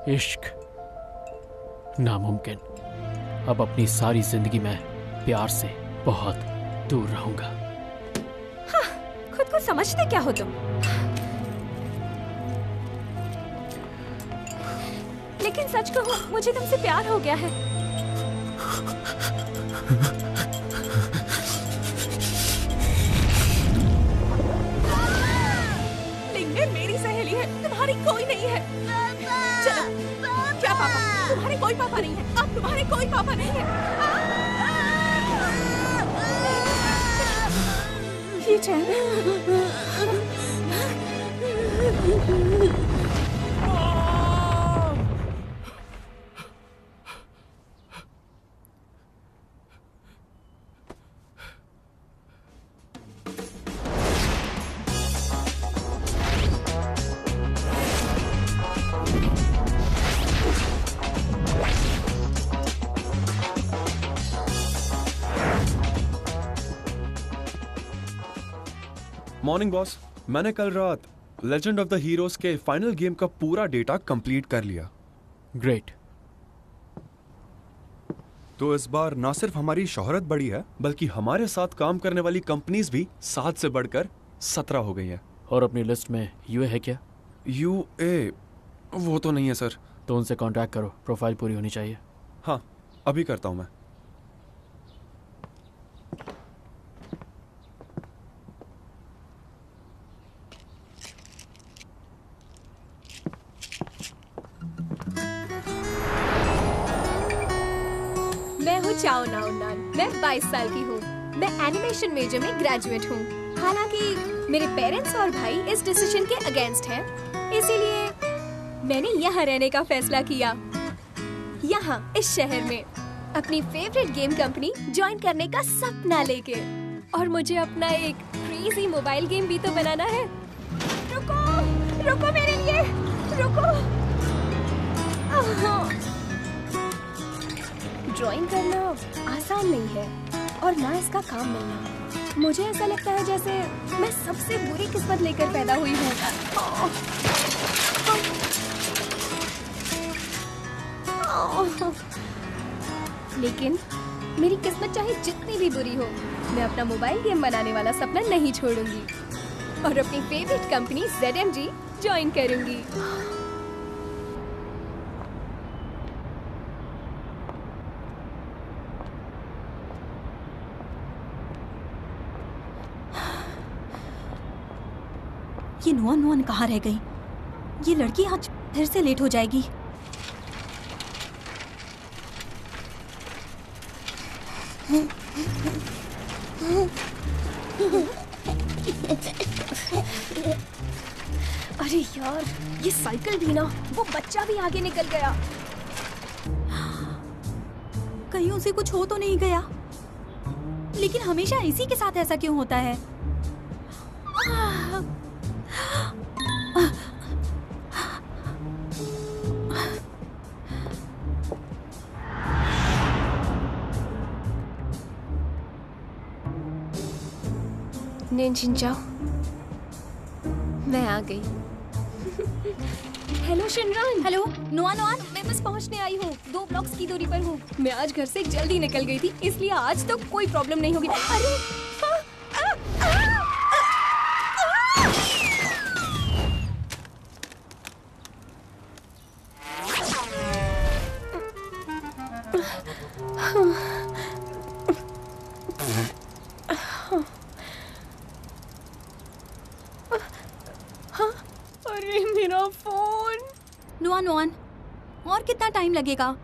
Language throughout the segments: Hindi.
इश्क नामुमकिन। अब अपनी सारी जिंदगी में प्यार से बहुत दूर रहूंगा। हाँ, खुद को समझते क्या हो तुम? लेकिन सच कहो, मुझे तुमसे प्यार हो गया है। लिंगन मेरी सहेली है, तुम्हारी कोई नहीं है। चलो, क्या पापा? तुम्हारे कोई पापा नहीं है। अब तुम्हारे कोई पापा नहीं है। ये चैन मॉर्निंग बॉस, मैंने कल रात लेजेंड ऑफ द हीरोज के फाइनल गेम का पूरा डेटा कंप्लीट कर लिया। ग्रेट। तो इस बार ना सिर्फ हमारी शोहरत बढ़ी है, बल्कि हमारे साथ काम करने वाली कंपनीज भी 7 से बढ़कर 17 हो गई हैं। और अपनी लिस्ट में यूए है क्या? यूए वो तो नहीं है सर। तो उनसे कांटेक्ट करो, प्रोफाइल पूरी होनी चाहिए। हाँ, अभी करता हूँ मैं। मैं हूँ चाओ नाओ नान। मैं 22 साल की हूँ। मैं एनिमेशन मेजर में ग्रेजुएट हूँ। हालांकि मेरे पेरेंट्स और भाई इस डिसीजन के अगेंस्ट हैं, इसीलिए मैंने यहाँ रहने का फैसला किया। यहाँ इस शहर में अपनी फेवरेट गेम कंपनी ज्वाइन करने का सपना लेके। और मुझे अपना एक क्रेजी मोबाइल गेम भी तो बनाना है। रुको, रुको मेरे लिए, रुको। ड्राइंग करना आसान नहीं है और ना इसका काम मिलना। मुझे ऐसा लगता है जैसे मैं सबसे बुरी किस्मत लेकर पैदा हुई हूँ। लेकिन मेरी किस्मत चाहे जितनी भी बुरी हो, मैं अपना मोबाइल गेम बनाने वाला सपना नहीं छोड़ूंगी और अपनी फेवरेट कंपनी ZMG ज्वाइन करूंगी। ये नुआन नुआन कहाँ रह गई? ये लड़की आज फिर से लेट हो जाएगी। अरे यार, ये साइकिल भी ना, वो बच्चा भी आगे निकल गया। कहीं उसे कुछ हो तो नहीं गया? लेकिन हमेशा इसी के साथ ऐसा क्यों होता है? निंजिन जाओ, मैं आ गई। हेलो शिनरान। हेलो नुआन नुआन। मैं बस पहुंचने आई हूँ, 2 ब्लॉक्स की दूरी पर हूँ। मैं आज घर से जल्दी निकल गई थी, इसलिए आज तो कोई प्रॉब्लम नहीं होगी। अरे अरे मेरा फोन। नुआन नुआन, और कितना टाइम लगेगा?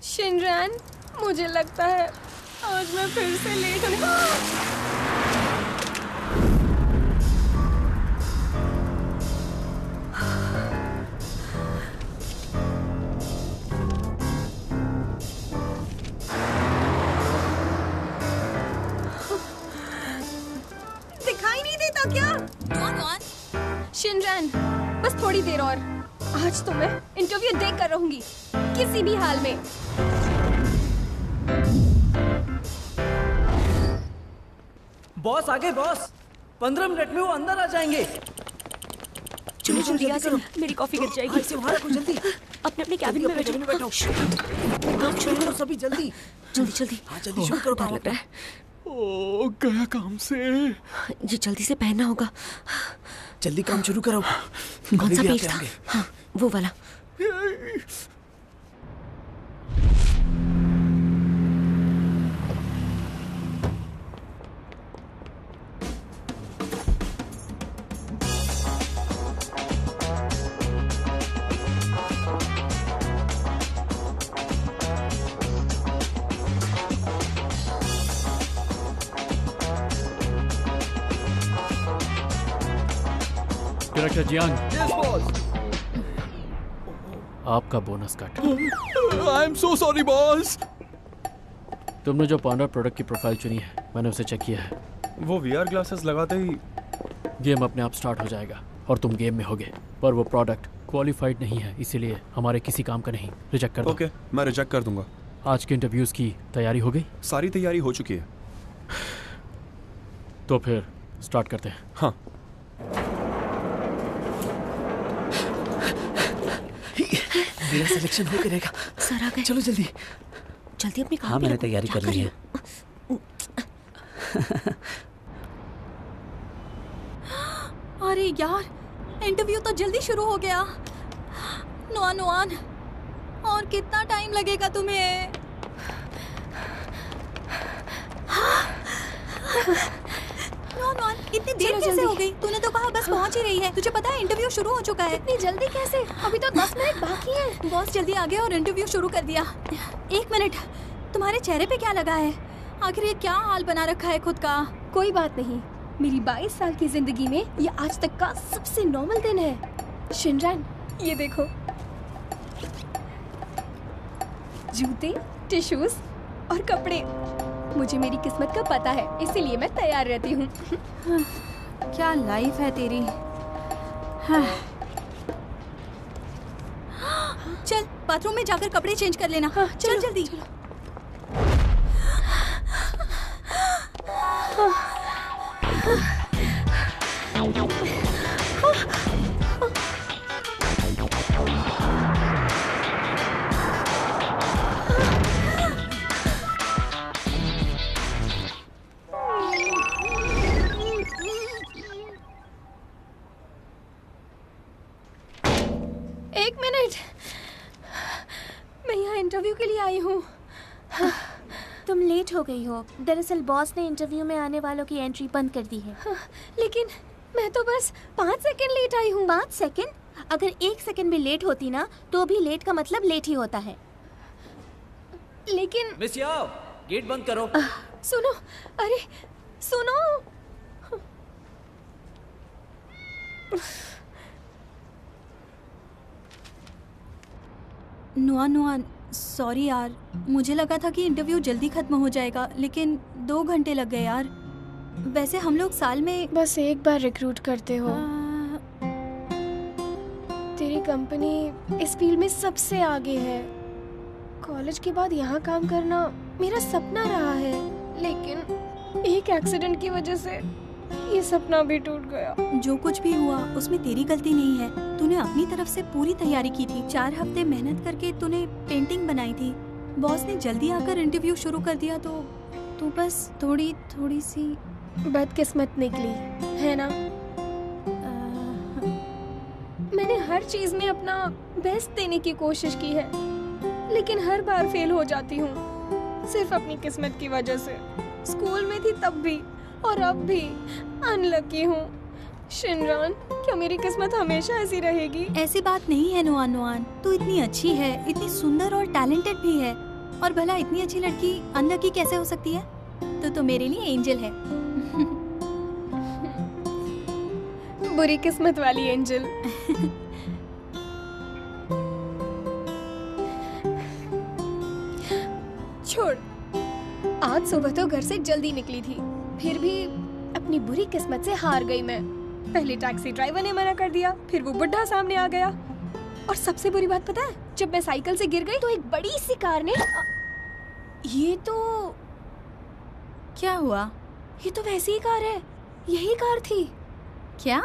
शिनरान, मुझे लगता है आज मैं फिर से लेट होने। दिखाई नहीं देता क्या? नुआन नुआन। शिनरान, बस थोड़ी देर और। आज तो मैं इंटरव्यू देख कर रहूंगी, किसी भी हाल में। बॉस आगे बॉस, 15 मिनट में वो अंदर आ जाएंगे। चलो जल्दी करो, मेरी कॉफी गिर जाएगी। जल्दी। अपने अपने कैबिन में बैठो। बैठो शुरू करो सभी जल्दी। जल्दी जल्दी। हाँ जल्दी शुरू करो। डर लग रहा है। ओ गया काम से। ये जल्दी से पहनना होगा। जल्दी काम शुरू करो। कौन सा पेज था? हाँ वो वाला। Director Jiang, yes boss. आपका bonus cut. I am so sorry boss. तुमने जो पांडा प्रोडक्ट की प्रोफाइल चुनी है मैंने उसे चेक किया है। वो वीआर ग्लासेस लगाते ही गेम अपने आप स्टार्ट हो जाएगा और तुम गेम में होगे, पर वो प्रोडक्ट क्वालिफाइड नहीं है, इसीलिए हमारे किसी काम का नहीं। रिजेक्ट कर दो। ओके मैं रिजेक्ट कर दूंगा। आज के इंटरव्यूज की तैयारी हो गई? सारी तैयारी हो चुकी है। तो फिर स्टार्ट करते हैं। हाँ मेरा सिलेक्शन हो करेगा। सर आ गए। चलो जल्दी। जल्दी अपनी काम हाँ पे मैंने लगो। तैयारी क्या कर ली है। अरे यार, इंटरव्यू तो जल्दी शुरू हो गया। नुआन, और कितना टाइम लगेगा तुम्हें? नुआन, इतनी देर चलो कैसे जल्दी। हो गई? तूने तो कहा बस पहुंच ही रही है। तुझे पता है इंटरव्यू शुरू हो चुका है। इतनी जल्दी कैसे? अभी तो 10 मिनट बाकी है। बॉस जल्दी आ गए और इंटरव्यू शुरू कर दिया। 1 मिनट, तुम्हारे चेहरे पे क्या लगा है? आखिर ये क्या हाल बना रखा है खुद का? कोई बात नहीं, मेरी 22 साल की जिंदगी में ये आज तक का सबसे नॉर्मल दिन है। शिनरन, ये देखो, जूते, टिश्यूज और कपड़े। मुझे मेरी किस्मत का पता है, इसीलिए मैं तैयार रहती हूँ। क्या लाइफ है तेरी। हाँ। चल बाथरूम में जाकर कपड़े चेंज कर लेना। हाँ, चल चलो, जल्दी। एक मिनट, मैं यहाँ इंटरव्यू के लिए आई हूँ। तुम लेट हो गई हो। दरअसल बॉस ने इंटरव्यू में आने वालों की एंट्री बंद कर दी है। लेकिन मैं तो बस 5 सेकंड लेट आई हूँ। 5 सेकंड? अगर 1 सेकंड भी लेट होती ना तो भी लेट का मतलब लेट ही होता है। लेकिन मिस याओ, गेट बंद करो। सुनो, अरे सुनो। नुआन, सॉरी यार, मुझे लगा था कि इंटरव्यू जल्दी खत्म हो जाएगा, लेकिन 2 घंटे लग गए यार। वैसे हम लोग साल में बस एक बार रिक्रूट करते हो। तेरी कंपनी इस फील्ड में सबसे आगे है। कॉलेज के बाद यहाँ काम करना मेरा सपना रहा है, लेकिन एक एक्सीडेंट की वजह से ये सपना भी टूट गया। जो कुछ भी हुआ उसमें तेरी गलती नहीं है। तूने अपनी तरफ से पूरी तैयारी की थी। 4 हफ्ते मेहनत करके तूने पेंटिंग बनाई थी। बॉस ने जल्दी आकर इंटरव्यू शुरू कर दिया तो तू बस थोड़ी सी बदकिस्मत निकली है ना। मैंने हर चीज में अपना बेस्ट देने की कोशिश की है, लेकिन हर बार फेल हो जाती हूँ, सिर्फ अपनी किस्मत की वजह से। स्कूल में थी तब भी और अब भी अनलकी हूँ। शिनरन, क्या मेरी किस्मत हमेशा ऐसी रहेगी? ऐसी बात नहीं है नुआन, तू इतनी अच्छी है, इतनी सुंदर और टैलेंटेड भी है। और भला इतनी अच्छी लड़की अनलकी कैसे हो सकती है? तो मेरे लिए एंजल है। बुरी किस्मत वाली एंजल। छोड़, आज सुबह तो घर से जल्दी निकली थी, फिर भी अपनी बुरी किस्मत से हार गई मैं। पहले टैक्सी ड्राइवर ने मना कर दिया, फिर वो बुढ़ा सामने आ गया, और सबसे बुरी बात पता है, जब मैं साइकिल से गिर गई तो एक बड़ी सी कार ने ये तो क्या हुआ? ये तो वैसी ही कार है, यही कार थी। क्या?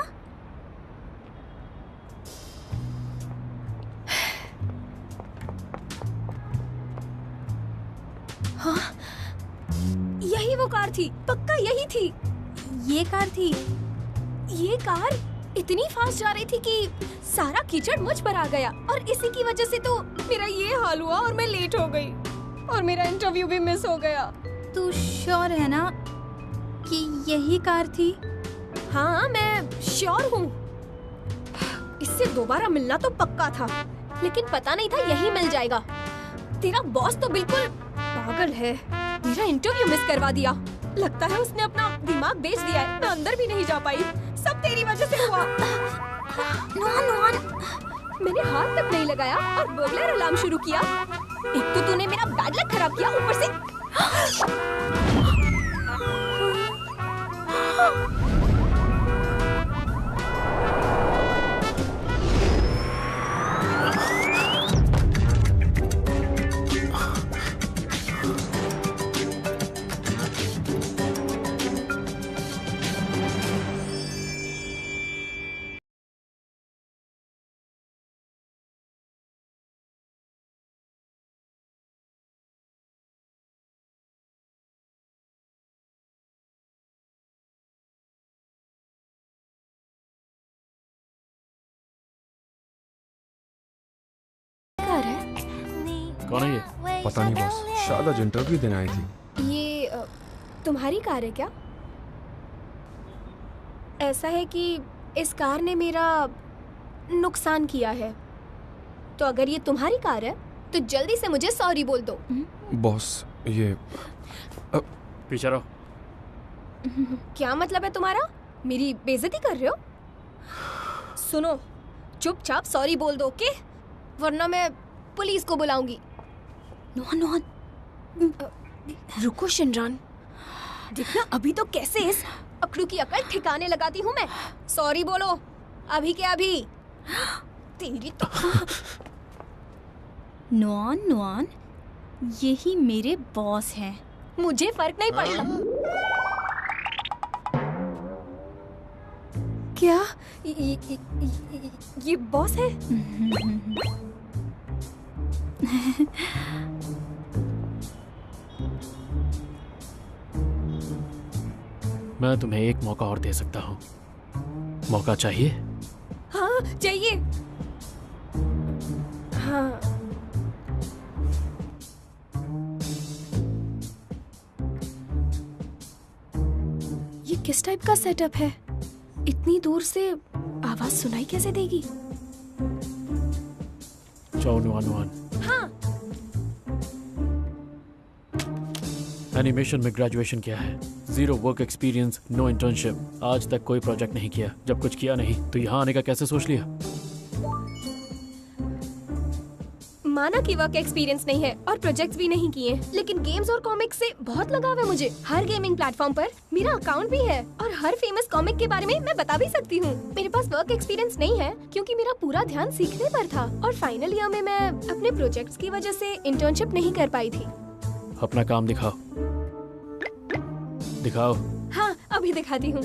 वो कार थी, पक्का यही थी। ये कार थी। ये कार इतनी फास्ट जा रही थी कि सारा कीचड़ मुझ पर आ गया और इसी की वजह से तो मेरा ये हाल हुआ और मैं लेट हो गई और मेरा इंटरव्यू भी मिस हो गया। तू श्योर है ना कि यही कार थी? हाँ, मैं श्योर हूँ। इससे दोबारा मिलना तो पक्का था, लेकिन पता नहीं था यही मिल जाएगा। तेरा बॉस तो बिल्कुल पागल है, मेरा इंटरव्यू मिस करवा दिया। लगता है उसने अपना दिमाग बेच दिया है, मैं अंदर भी नहीं जा पाई। सब तेरी वजह से हुआ। नुआन, मैंने हाथ तक नहीं लगाया और बर्गलर अलार्म शुरू किया। एक तो तूने मेरा बैड लक खराब किया, ऊपर से कौन है ये? पता नहीं बॉस, शायद आज इंटरव्यू देने आई थी। ये तुम्हारी कार है क्या? ऐसा है कि इस कार ने मेरा नुकसान किया है, तो अगर ये तुम्हारी कार है तो जल्दी से मुझे सॉरी बोल दो। बॉस ये पीछे रहो। क्या मतलब है तुम्हारा? मेरी बेइज्जती कर रहे हो? सुनो, चुपचाप सॉरी बोल दो, ओके? वरना मैं पुलिस को बुलाऊंगी। नुआन, रुको शिनरान, देखना अभी तो कैसे इस अकड़ू की अकल ठिकाने लगाती हूँ मैं। सॉरी बोलो, अभी के अभी। तेरी तो नुआन, यही मेरे बॉस हैं। मुझे फर्क नहीं पड़ता। क्या ये बॉस है? मैं तुम्हें एक मौका और दे सकता हूँ। मौका चाहिए? हाँ चाहिए। हाँ, ये किस टाइप का सेटअप है? इतनी दूर से आवाज सुनाई कैसे देगी? चाओ नुआन। हाँ, एनिमेशन में ग्रेजुएशन किया है, 0 वर्क एक्सपीरियंस, नो इंटर्नशिप, आज तक कोई प्रोजेक्ट नहीं किया। जब कुछ किया नहीं तो यहाँ आने का कैसे सोच लिया? माना कि वर्क एक्सपीरियंस नहीं है और प्रोजेक्ट्स भी नहीं किए, लेकिन गेम्स और कॉमिक्स से बहुत लगाव है मुझे। हर गेमिंग प्लेटफॉर्म पर मेरा अकाउंट भी है और हर फेमस कॉमिक के बारे में मैं बता भी सकती हूँ। मेरे पास वर्क एक्सपीरियंस नहीं है क्योंकि मेरा पूरा ध्यान सीखने पर था और फाइनल ईयर में मैं अपने प्रोजेक्ट्स की वजह से इंटर्नशिप नहीं कर पाई थी। अपना काम दिखाओ। हाँ, अभी दिखाती हूँ।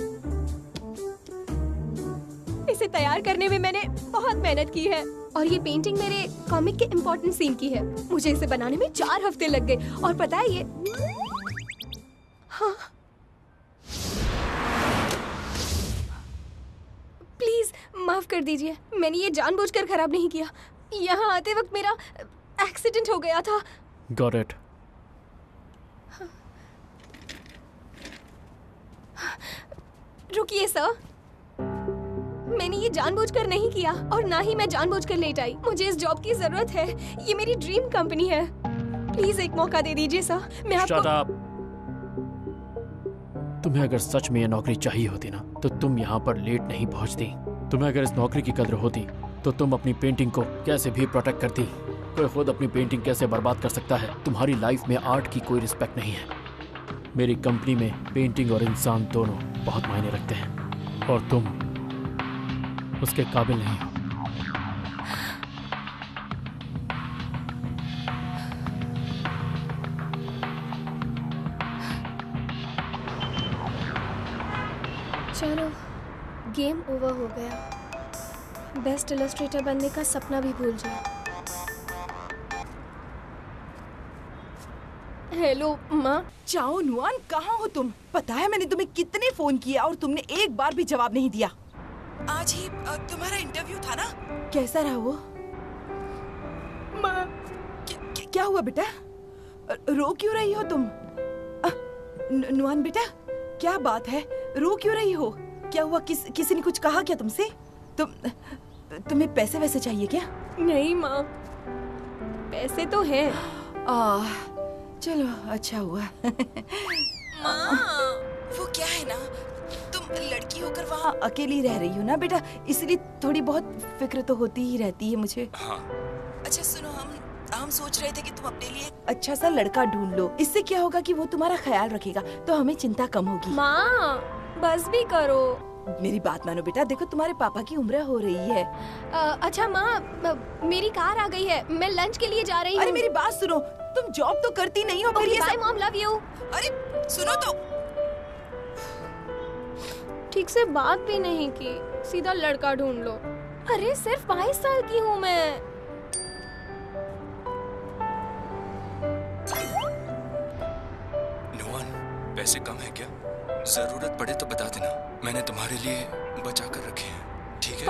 इसे तैयार करने में मैंने बहुत मेहनत की है और ये पेंटिंग मेरे कॉमिक के इम्पोर्टेंट सीन की है। मुझे इसे बनाने में 4 हफ्ते लग गए और पता है ये हाँ, प्लीज माफ कर दीजिए, मैंने ये जानबूझकर खराब नहीं किया। यहाँ आते वक्त मेरा एक्सीडेंट हो गया था। Got it. रुकिए सर, मैंने ये जानबूझकर नहीं किया और ना ही मैं जानबूझकर लेट आई। मुझे इस जॉब की जरूरत है, ये मेरी ड्रीम कंपनी है। प्लीज एक मौका दे दीजिए सर, मैं आपको। Shut up. तुम्हें अगर सच में ये नौकरी चाहिए होती ना तो तुम यहाँ पर लेट नहीं पहुँचती। तुम्हें अगर इस नौकरी की कद्र होती तो तुम अपनी पेंटिंग को कैसे भी प्रोटेक्ट करती। कोई खुद अपनी पेंटिंग कैसे बर्बाद कर सकता है? तुम्हारी लाइफ में आर्ट की कोई रिस्पेक्ट नहीं है। मेरी कंपनी में पेंटिंग और इंसान दोनों बहुत मायने रखते हैं और तुम उसके काबिल नहीं हो। चलो, गेम ओवर हो गया। बेस्ट इलस्ट्रेटर बनने का सपना भी भूल जाओ। हेलो माँ। चाओ नुआन, कहाँ हो तुम? पता है मैंने तुम्हें कितने फोन किया और तुमने एक बार भी जवाब नहीं दिया। आज ही तुम्हारा इंटरव्यू था ना? कैसा रहा वो? माँ, क्या हुआ बेटा? रो क्यों रही हो तुम? नुआन बेटा, क्या बात है? रो क्यों रही हो? क्या हुआ? किसी ने कुछ कहा क्या तुमसे? तुम्हें पैसे वैसे चाहिए क्या? नहीं माँ, पैसे तो हैं। चलो अच्छा हुआ। माँ, वो क्या है ना, तुम लड़की होकर वहाँ अकेली रह रही हो ना बेटा, इसलिए थोड़ी बहुत फिक्र तो होती ही रहती है मुझे। हाँ। अच्छा सुनो, हम सोच रहे थे कि तुम अपने लिए अच्छा सा लड़का ढूंढ लो। इससे क्या होगा कि वो तुम्हारा ख्याल रखेगा, तो हमें चिंता कम होगी। माँ, बस भी करो। मेरी बात मानो बेटा, देखो तुम्हारे पापा की उम्र हो रही है। अच्छा माँ, मेरी कार आ गई है, मैं लंच के लिए जा रही हूँ। अरे मेरी बात सुनो, तुम जॉब तो करती नहीं हो, फिर ये बाय सब... मॉम, लव यू। अरे सुनो तो। ठीक से बात भी नहीं की, सीधा लड़का ढूंढ लो। अरे सिर्फ 22 साल की हूँ मैं। नुआन, पैसे कम है क्या? जरूरत पड़े तो बता देना, मैंने तुम्हारे लिए बचा कर रखे हैं, ठीक है?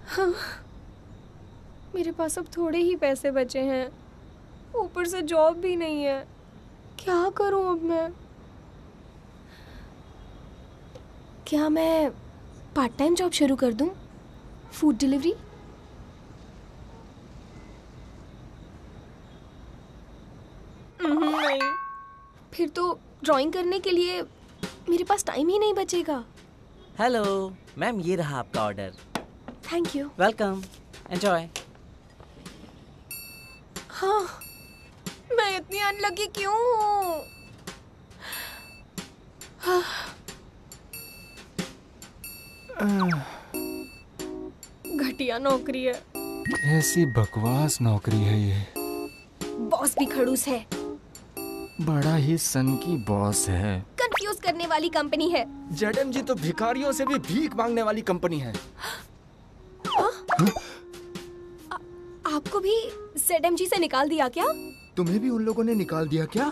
हाँ, मेरे पास अब थोड़े ही पैसे बचे हैं, ऊपर से जॉब भी नहीं है। क्या करूं अब मैं? क्या मैं पार्ट टाइम जॉब शुरू कर दूं? Food delivery? नहीं, फिर तो ड्राइंग करने के लिए मेरे पास टाइम ही नहीं बचेगा। हेलो मैम, ये रहा आपका order. Thank you. Welcome, enjoy. हाँ, मैं इतनी अनलकी क्यों हूँ? हाँ। घटिया नौकरी है। ऐसी बकवास नौकरी है ये। बॉस भी खड़ूस है। बड़ा ही सन की बॉस है। कंफ्यूज करने वाली कंपनी है। जेडएमजी तो भिखारियों से भी भीख मांगने वाली कंपनी है। आपको भी ZMG से निकाल दिया क्या? तुम्हें भी उन लोगों ने निकाल दिया क्या?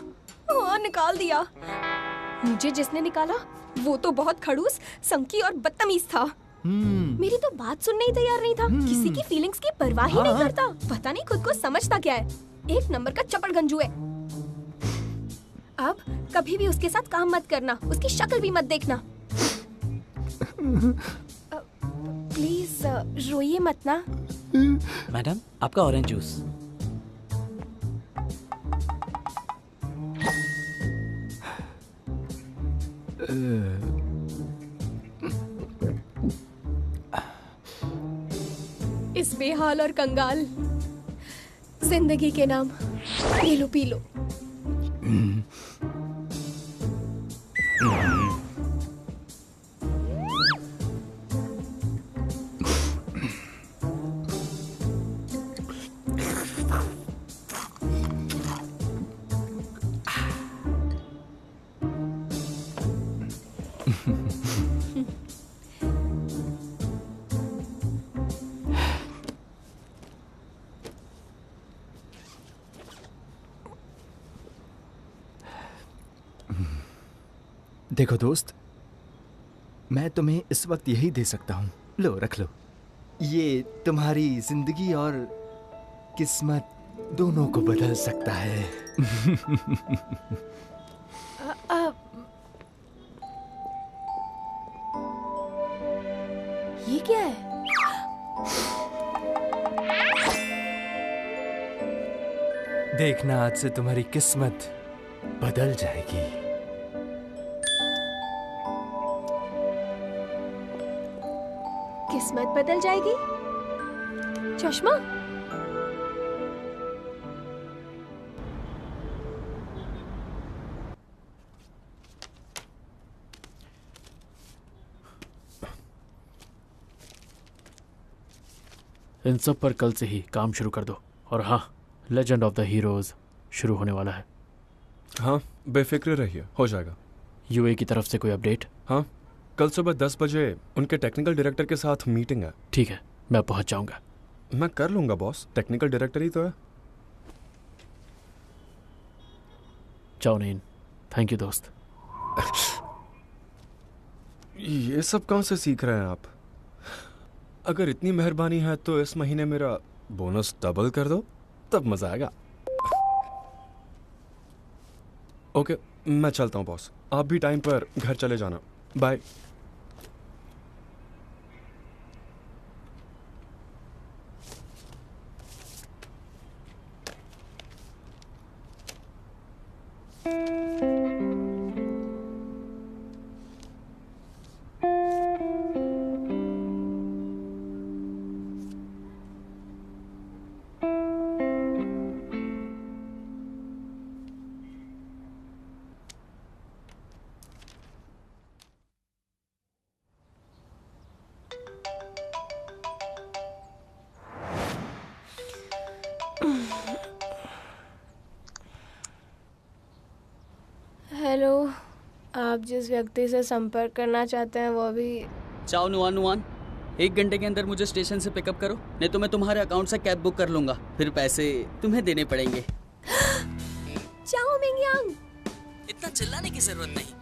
हाँ, निकाल दिया। मुझे जिसने निकाला वो तो बहुत खड़ूस, संकी और बदतमीज था। मेरी तो बात सुनने ही तैयार नहीं था। किसी की फीलिंग्स की परवाह ही नहीं करता। पता नहीं खुद को समझता क्या है। एक नंबर का चपड़ गंजू है। अब कभी भी उसके साथ काम मत करना, उसकी शक्ल भी मत देखना। प्लीज रोइए मत ना। मैडम, आपका ऑरेंज जूस। इस बेहाल और कंगाल जिंदगी के नाम पी लो, पी लो। देखो दोस्त, मैं तुम्हें इस वक्त यही दे सकता हूँ। लो, रख लो। ये तुम्हारी जिंदगी और किस्मत दोनों को बदल सकता है। ये क्या है? देखना, आज से तुम्हारी किस्मत बदल जाएगी। किस्मत बदल जाएगी? चश्मा? इन सब पर कल से ही काम शुरू कर दो। और हाँ, लेजेंड ऑफ द हीरोज शुरू होने वाला है। हाँ, बेफिक्र रहिए, हो जाएगा। यूए की तरफ से कोई अपडेट? हाँ, कल सुबह 10 बजे उनके टेक्निकल डायरेक्टर के साथ मीटिंग है। ठीक है, मैं पहुंच जाऊंगा। मैं कर लूंगा बॉस, टेक्निकल डायरेक्टर ही तो है। चाओ नैन, थैंक यू दोस्त। ये सब कहाँ से सीख रहे हैं आप? अगर इतनी मेहरबानी है तो इस महीने मेरा बोनस डबल कर दो, तब मजा आएगा। ओके, मैं चलता हूँ बॉस, आप भी टाइम पर घर चले जाना। बाय। हेलो, आप जिस व्यक्ति से संपर्क करना चाहते हैं वो अभी। चाओ नुआन नुआन, 1 घंटे के अंदर मुझे स्टेशन से पिकअप करो, नहीं तो मैं तुम्हारे अकाउंट से कैब बुक कर लूंगा, फिर पैसे तुम्हें देने पड़ेंगे। चाओ मिंगयांग, इतना चिल्लाने की जरूरत नहीं,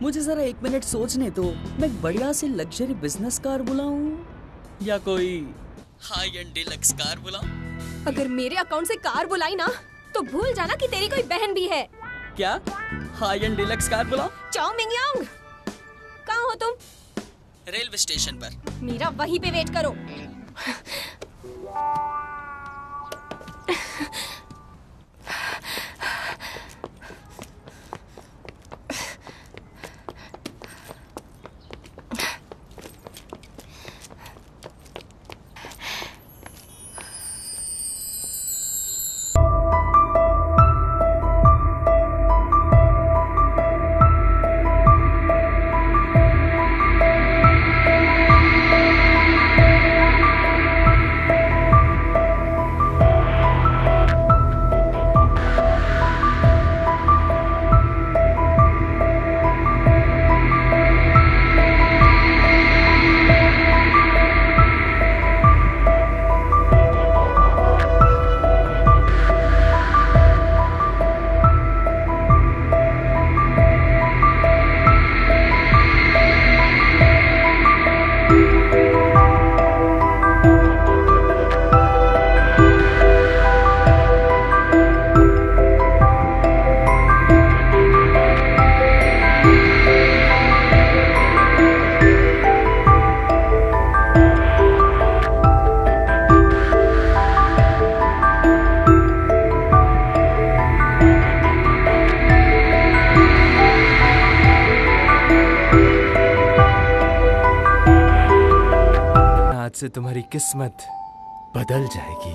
मुझे जरा 1 मिनट सोचने दो। मैं एक बढ़िया सी लग्जरी बिजनेस कार बुलाऊं या कोई हाई एंड डिलक्स कार बुलाऊं? अगर मेरे अकाउंट से कार बुलाई ना तो भूल जाना कि तेरी कोई बहन भी है। क्या हाई एंड डिलक्स कार बुलाऊं? चाओ मिंगयांग, कहाँ हो तुम? रेलवे स्टेशन पर। मीरा वहीं पे वेट करो। से तुम्हारी किस्मत बदल जाएगी।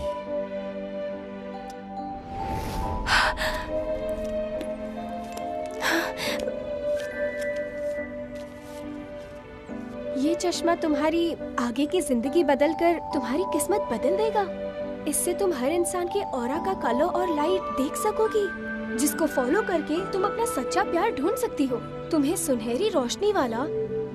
ये चश्मा तुम्हारी आगे की जिंदगी बदलकर तुम्हारी किस्मत बदल देगा। इससे तुम हर इंसान के ऑरा का कलर और लाइट देख सकोगी, जिसको फॉलो करके तुम अपना सच्चा प्यार ढूंढ सकती हो। तुम्हें सुनहरी रोशनी वाला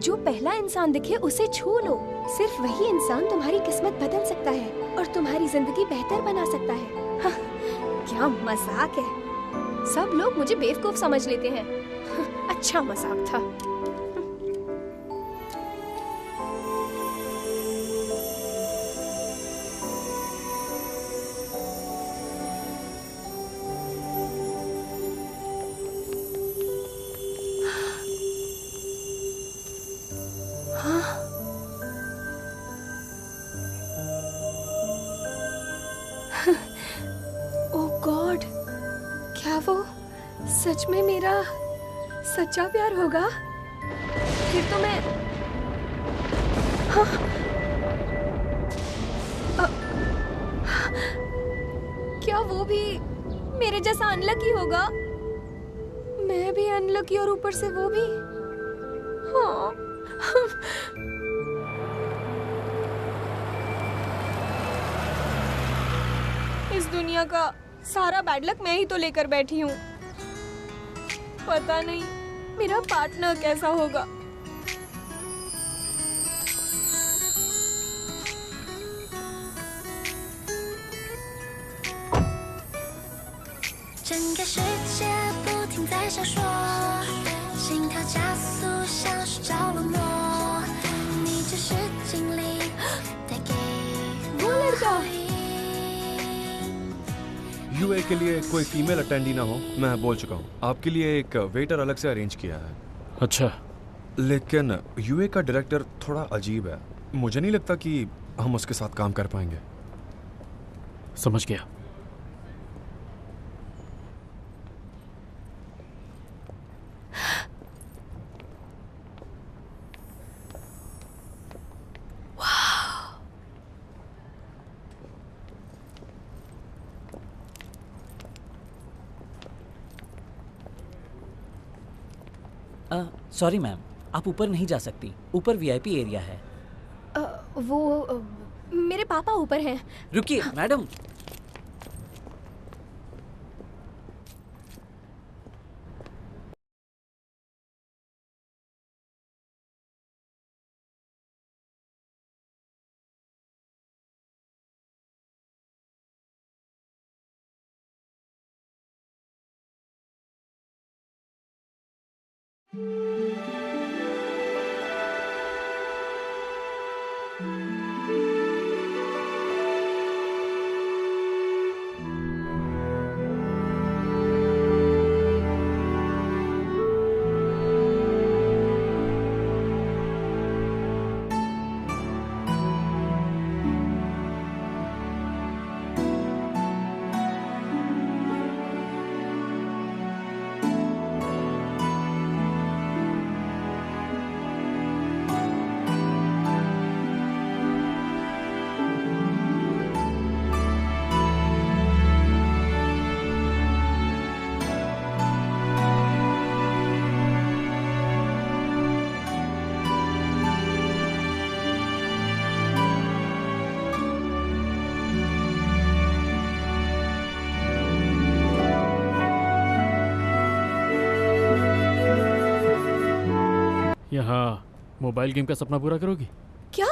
जो पहला इंसान दिखे उसे छू लो। सिर्फ वही इंसान तुम्हारी किस्मत बदल सकता है और तुम्हारी जिंदगी बेहतर बना सकता है। हाँ, क्या मजाक है। सब लोग मुझे बेवकूफ समझ लेते हैं। अच्छा मजाक था। ओह गॉड, क्या वो सच में मेरा सच्चा प्यार होगा? फिर तो मैं क्या वो भी मेरे जैसा अनलकी होगा? मैं भी अनलकी और ऊपर से वो भी। हाँ। इस दुनिया का सारा बैड लक मैं ही तो लेकर बैठी हूँ। पता नहीं मेरा पार्टनर कैसा होगा। वो लड़का यूए के लिए कोई फीमेल अटेंडी ना हो, मैं बोल चुका हूँ। आपके लिए एक वेटर अलग से अरेंज किया है। अच्छा, लेकिन यूए का डायरेक्टर थोड़ा अजीब है। मुझे नहीं लगता कि हम उसके साथ काम कर पाएंगे। समझ गया। सॉरी मैम, आप ऊपर नहीं जा सकती। ऊपर वीआईपी एरिया है। मेरे पापा ऊपर हैं। रुकिए मैडम। यहाँ मोबाइल गेम का सपना पूरा करोगी? क्या?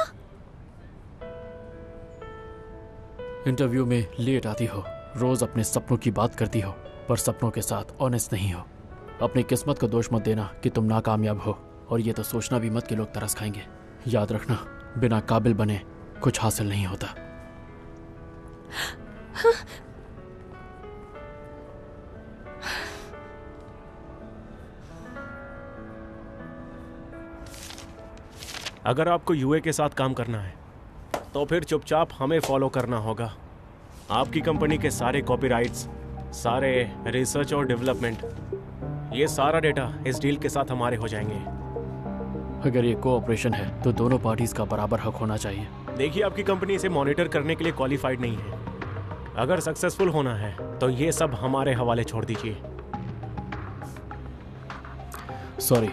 इंटरव्यू में लेट आती हो, रोज अपने सपनों की बात करती हो, पर सपनों के साथ ऑनेस्ट नहीं हो। अपनी किस्मत को दोष मत देना कि तुम नाकामयाब हो, और ये तो सोचना भी मत कि लोग तरस खाएंगे। याद रखना, बिना काबिल बने कुछ हासिल नहीं होता। अगर आपको यूए के साथ काम करना है तो फिर चुपचाप हमें फॉलो करना होगा। आपकी कंपनी के सारे कॉपीराइट्स, सारे रिसर्च और डेवलपमेंट, ये सारा डेटा इस डील के साथ हमारे हो जाएंगे। अगर ये कोऑपरेशन है तो दोनों पार्टीज का बराबर हक होना चाहिए। देखिए, आपकी कंपनी इसे मॉनिटर करने के लिए क्वालिफाइड नहीं है। अगर सक्सेसफुल होना है तो ये सब हमारे हवाले छोड़ दीजिए। सॉरी।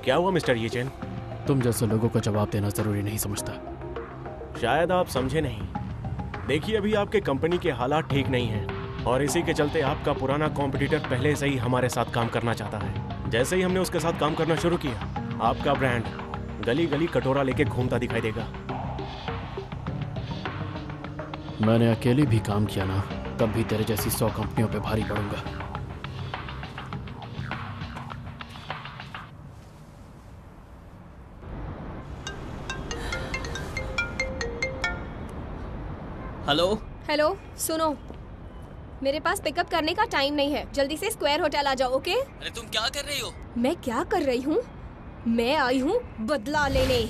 क्या हुआ मिस्टर येचेन? तुम जैसे लोगों को जवाब देना जरूरी नहीं समझता। शायद आप समझे नहीं। देखिए, अभी आपके कंपनी के हालात ठीक नहीं हैं और इसी के चलते आपका पुराना कॉम्पिटिटर पहले से ही हमारे साथ काम करना चाहता है। जैसे ही हमने उसके साथ काम करना शुरू किया, आपका ब्रांड गली गली कटोरा लेके घूमता दिखाई देगा। मैंने अकेले भी काम किया ना, तब भी तेरे जैसी 100 कंपनियों पे भारी पड़ूंगा। हेलो हेलो, सुनो, मेरे पास पिकअप करने का टाइम नहीं है। जल्दी से स्क्वायर होटल आ जाओ, ओके? अरे तुम क्या कर रही हो? मैं क्या कर रही हूँ? मैं आई हूँ बदला लेने।